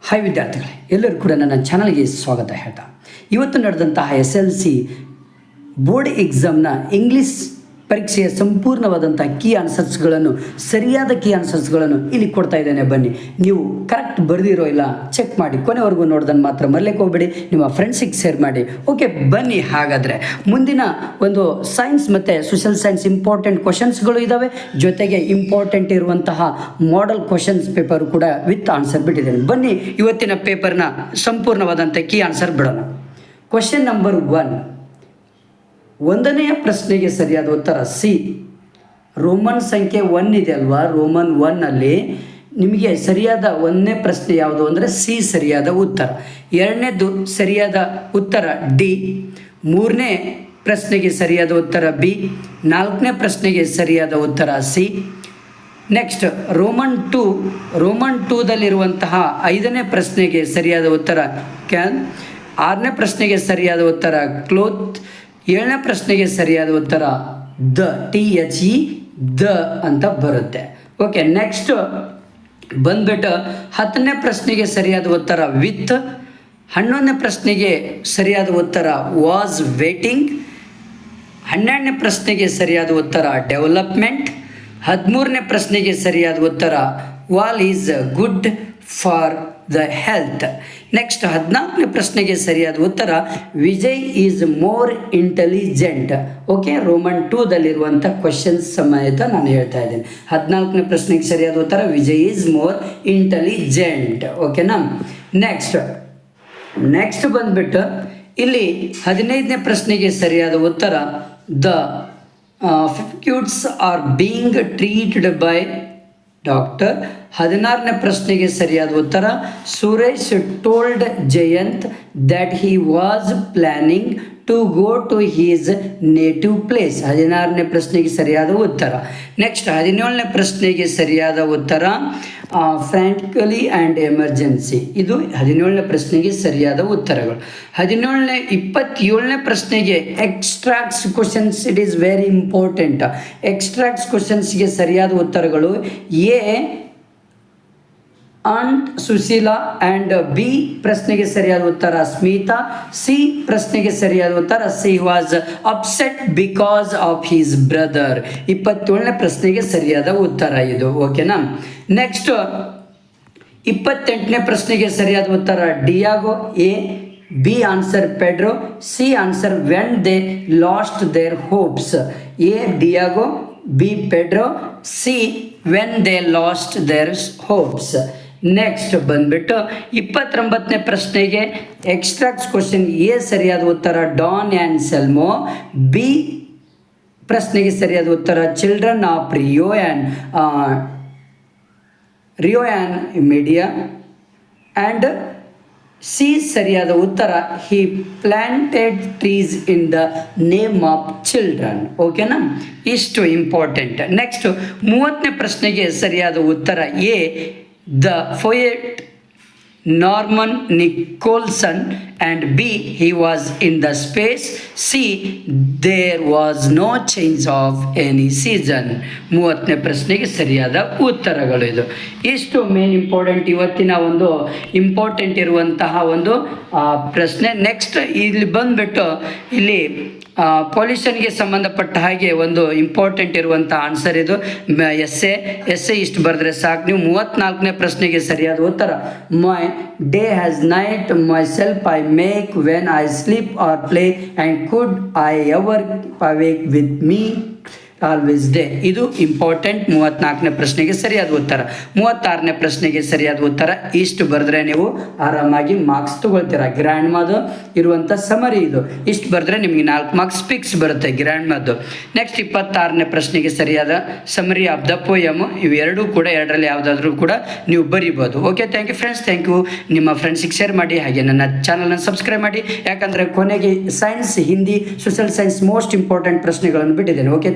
Hi ವಿದ್ಯಾರ್ಥಿಗಳೇ, ಎಲ್ಲರೂ ಕೂಡ ನನ್ನ ಚಾನಲ್ಗೆ ಸ್ವಾಗತ ಹೇಳ್ತಾ ಇವತ್ತು ನಡೆದಂತಹ SLC ಬೋರ್ಡ್ ಎಕ್ಸಾಮ್ನ ಇಂಗ್ಲೀಷ್ ಪರೀಕ್ಷೆಯ ಸಂಪೂರ್ಣವಾದಂಥ ಸರಿಯಾದ ಕೀ ಆನ್ಸರ್ಸ್ಗಳನ್ನು ಇಲ್ಲಿ ಕೊಡ್ತಾ ಇದ್ದೇನೆ. ಬನ್ನಿ, ನೀವು ಕರೆಕ್ಟ್ ಬರೆದಿರೋ ಇಲ್ಲ ಚೆಕ್ ಮಾಡಿ, ಕೊನೆವರೆಗೂ ನೋಡ್ದನ್ನು ಮಾತ್ರ ಮರಲಿಕ್ಕೆ ಹೋಗಬೇಡಿ, ನಿಮ್ಮ ಫ್ರೆಂಡ್ಸಿಗೆ ಶೇರ್ ಮಾಡಿ. ಓಕೆ, ಬನ್ನಿ. ಹಾಗಾದರೆ ಮುಂದಿನ ಒಂದು ಸೈನ್ಸ್ ಮತ್ತು ಸೋಷಿಯಲ್ ಸೈನ್ಸ್ ಇಂಪಾರ್ಟೆಂಟ್ ಕ್ವಶನ್ಸ್ಗಳು ಇದ್ದಾವೆ, ಜೊತೆಗೆ ಇಂಪಾರ್ಟೆಂಟ್ ಇರುವಂತಹ ಮಾಡೆಲ್ ಕ್ವಶನ್ಸ್ ಪೇಪರು ಕೂಡ ವಿತ್ ಆನ್ಸರ್ ಬಿಟ್ಟಿದ್ದೇನೆ. ಬನ್ನಿ, ಇವತ್ತಿನ ಪೇಪರ್ನ ಸಂಪೂರ್ಣವಾದಂಥ ಕೀ ಆನ್ಸರ್ ಬಿಡೋಣ. ಕ್ವಶನ್ ನಂಬರ್ 1, ಒಂದನೆಯ ಪ್ರಶ್ನೆಗೆ ಸರಿಯಾದ ಉತ್ತರ ಸಿ. ರೋಮನ್ ಸಂಖ್ಯೆ 1 ಇದೆ ಅಲ್ವಾ, ರೋಮನ್ 1 ನಿಮಗೆ ಸರಿಯಾದ 1ನೇ ಪ್ರಶ್ನೆ ಯಾವುದು ಅಂದರೆ ಸಿ ಸರಿಯಾದ ಉತ್ತರ. 2ನೇದು ಸರಿಯಾದ ಉತ್ತರ ಡಿ. 3ನೇ ಪ್ರಶ್ನೆಗೆ ಸರಿಯಾದ ಉತ್ತರ ಬಿ. 4ನೇ ಪ್ರಶ್ನೆಗೆ ಸರಿಯಾದ ಉತ್ತರ ಸಿ. ನೆಕ್ಸ್ಟ್ ರೋಮನ್ 2ದಲ್ಲಿರುವಂತಹ 5ನೇ ಪ್ರಶ್ನೆಗೆ ಸರಿಯಾದ ಉತ್ತರ ಕ್ಯಾನ್. 6ನೇ ಪ್ರಶ್ನೆಗೆ ಸರಿಯಾದ ಉತ್ತರ ಕ್ಲೋತ್. 7ನೇ ಪ್ರಶ್ನೆಗೆ ಸರಿಯಾದ ಉತ್ತರ ದ, THE ದ ಅಂತ ಬರುತ್ತೆ. ಓಕೆ, ನೆಕ್ಸ್ಟ್ ಬಂದ್ಬಿಟ್ಟು 10ನೇ ಪ್ರಶ್ನೆಗೆ ಸರಿಯಾದ ಉತ್ತರ ವಿತ್. 11ನೇ ಪ್ರಶ್ನೆಗೆ ಸರಿಯಾದ ಉತ್ತರ ವಾಸ್ ವೇಟಿಂಗ್. 12ನೇ ಪ್ರಶ್ನೆಗೆ ಸರಿಯಾದ ಉತ್ತರ ಡೆವಲಪ್ಮೆಂಟ್. 13ನೇ ಪ್ರಶ್ನೆಗೆ ಸರಿಯಾದ ಉತ್ತರ wall is good for the health. Next 14ನೇ ಪ್ರಶ್ನೆಗೆ ಸರಿಯಾದ ಉತ್ತರ Vijay is more intelligent. Okay, Roman 2ದಲ್ಲಿರುವಂಥ ಕ್ವಶನ್ಸ್ ಸಮೇತ ನಾನು ಹೇಳ್ತಾ ಇದ್ದೇನೆ. 14ನೇ ಪ್ರಶ್ನೆಗೆ ಸರಿಯಾದ ಉತ್ತರ ವಿಜಯ್ ಈಸ್ ಮೋರ್ ಇಂಟೆಲಿಜೆಂಟ್. ಓಕೆನಾ. ನೆಕ್ಸ್ಟ್ ಬಂದ್ಬಿಟ್ಟು ಇಲ್ಲಿ 15ನೇ ಪ್ರಶ್ನೆಗೆ ಸರಿಯಾದ ಉತ್ತರ ದ ಫಿಕ್ಯೂಟ್ಸ್ are being treated by doctor. 16ನೇ ಪ್ರಶ್ನೆಗೆ ಸರಿಯಾದ ಉತ್ತರ Suresh told Jayant that he was planning to go to his native place. 16ನೇ ಪ್ರಶ್ನೆಗೆ ಸರಿಯಾದ ಉತ್ತರ. ನೆಕ್ಸ್ಟ್ 17ನೇ ಪ್ರಶ್ನೆಗೆ ಸರಿಯಾದ ಉತ್ತರ ಫ್ರ್ಯಾಂಕ್ಲಿ ಆ್ಯಂಡ್ ಎಮರ್ಜೆನ್ಸಿ. ಇದು 17ನೇ ಪ್ರಶ್ನೆಗೆ ಸರಿಯಾದ ಉತ್ತರಗಳು. 27ನೇ ಪ್ರಶ್ನೆಗೆ extracts questions, it is very important. Extracts ಕ್ವಶನ್ಸ್ಗೆ ಸರಿಯಾದ ಉತ್ತರಗಳು A and Sushila, and B ಪ್ರಶ್ನೆಗೆ ಸರಿಯಾದ ಉತ್ತರ ಸ್ಮಿತಾ. ಸಿ ಪ್ರಶ್ನೆಗೆ ಸರಿಯಾದ ಉತ್ತರ she was upset because of his brother. 27ನೇ ಪ್ರಶ್ನೆಗೆ ಸರಿಯಾದ ಉತ್ತರ ಇದು. ಓಕೆನಾ. ನೆಕ್ಸ್ಟ್ 28ನೇ ಪ್ರಶ್ನೆಗೆ ಸರಿಯಾದ ಉತ್ತರ Diego. A. B answer Pedro. C answer when they lost their hopes. A Diego, B Pedro, see when they lost their hopes. Next ಬಂದ್ಬಿಟ್ಟು 29ನೇ ಪ್ರಶ್ನೆಗೆ ಎಕ್ಸ್ಟ್ರಾಕ್ಟ್ಸ್ ಕ್ವಶನ್ ಎ ಸರಿಯಾದ ಉತ್ತರ ಡಾನ್ ಆ್ಯಂಡ್ ಸೆಲ್ಮೋ. ಬಿ ಪ್ರಶ್ನೆಗೆ ಸರಿಯಾದ ಉತ್ತರ children of Rio and media. And C ಸರಿಯಾದ ಉತ್ತರ he planted trees in the name of children. ಓಕೆನಾ, ಇಷ್ಟು ಇಂಪಾರ್ಟೆಂಟ್. ನೆಕ್ಸ್ಟ್ 30ನೇ ಪ್ರಶ್ನೆಗೆ ಸರಿಯಾದ ಉತ್ತರ A the poet Norman Nicholson, and B he was in the space. C there was no change of any season. 30ನೇ ಪ್ರಶ್ನೆಗೆ ಸರಿಯಾದ ಉತ್ತರಗಳು ಇದು. ಇಷ್ಟು ಮೇನ್ ಇಂಪಾರ್ಟೆಂಟ್ ಇವತ್ತಿನ ಒಂದು ಇಂಪಾರ್ಟೆಂಟ್ ಇರುವಂತಹ ಒಂದು ಪ್ರಶ್ನೆ. ನೆಕ್ಸ್ಟ್ ಇಲ್ಲಿ ಬಂದುಬಿಟ್ಟು ಇಲ್ಲಿ ಪೊಲ್ಯೂಷನ್ಗೆ ಸಂಬಂಧಪಟ್ಟ ಹಾಗೆ ಒಂದು ಇಂಪಾರ್ಟೆಂಟ್ ಇರುವಂಥ ಆನ್ಸರ್ ಇದು. ಎಸ್ಸೆ ಇಷ್ಟು ಬರೆದ್ರೆ ಸಾಕು ನೀವು. 34ನೇ ಪ್ರಶ್ನೆಗೆ ಸರಿಯಾದ ಉತ್ತರ my day has night my self I make when I sleep or play and could I ever awake with me always day. ಇದು ಇಂಪಾರ್ಟೆಂಟ್. 34ನೇ ಪ್ರಶ್ನೆಗೆ ಸರಿಯಾದ ಉತ್ತರ. 36ನೇ ಪ್ರಶ್ನೆಗೆ ಸರಿಯಾದ ಉತ್ತರ ಇಷ್ಟು ಬರೆದ್ರೆ ನೀವು ಆರಾಮಾಗಿ ಮಾರ್ಕ್ಸ್ ತೊಗೊಳ್ತೀರಾ. ಗ್ರ್ಯಾಂಡ್ ಮಾದು ಇರುವಂಥ ಸಮರಿ ಇದು. ಇಷ್ಟು ಬರೆದ್ರೆ ನಿಮಗೆ 4 ಮಾರ್ಕ್ಸ್ ಫಿಕ್ಸ್ ಬರುತ್ತೆ ಗ್ರ್ಯಾಂಡ್ ಮಾದು. ನೆಕ್ಸ್ಟ್ 26ನೇ ಪ್ರಶ್ನೆಗೆ ಸರಿಯಾದ ಸಮರಿ ಆಫ್ ದ ಪೋಯಮ್. ಇವೆರಡೂ ಕೂಡ ಎರಡರಲ್ಲಿ ಯಾವುದಾದ್ರೂ ಕೂಡ ನೀವು ಬರೀಬೋದು. Okay, thank you friends. Thank you. ನಿಮ್ಮ ಫ್ರೆಂಡ್ಸಿಗೆ ಶೇರ್ ಮಾಡಿ, ಹಾಗೆ ನನ್ನ ಚಾನಲ್ನ ಸಬ್ಸ್ಕ್ರೈಬ್ ಮಾಡಿ. ಯಾಕಂದರೆ ಕೊನೆಗೆ science, Hindi, social science most important ಪ್ರಶ್ನೆಗಳನ್ನು ಬಿಟ್ಟಿದ್ದೇನೆ. ಓಕೆ.